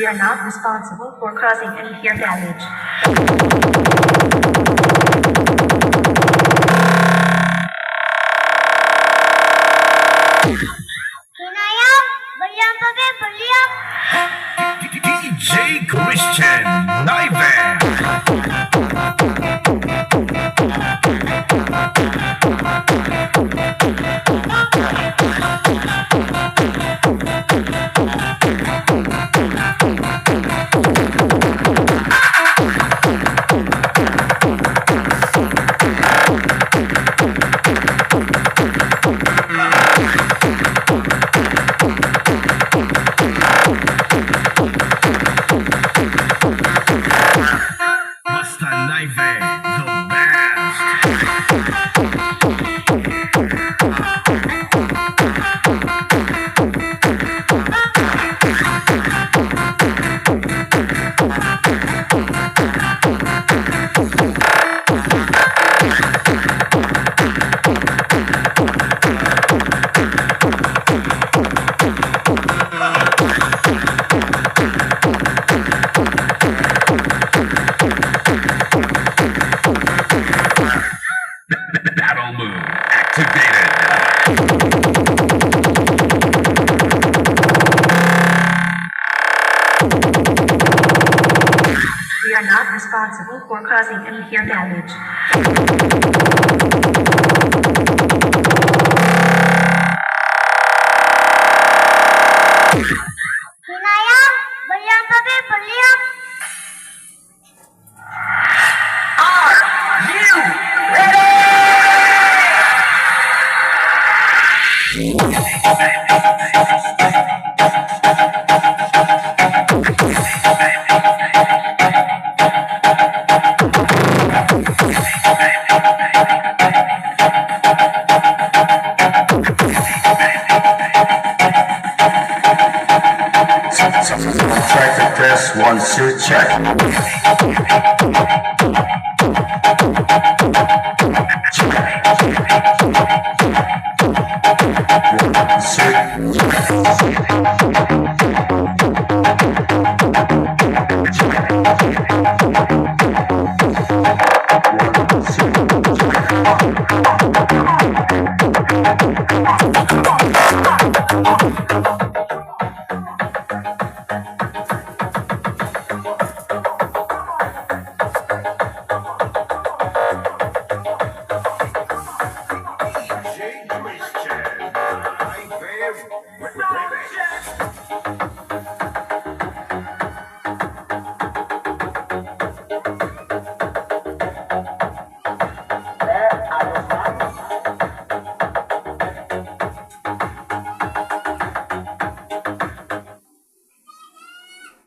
We are not responsible for causing any ear damage. Hinayang! Baliang tabi! Baliang! DJ Christian live. Basta live, the best. Battle move activated. We are not responsible for causing any ear damage. Hinayang! Baliang tabi! Baliang! Traffic test 1 2 check. DJ Christian live with the remix.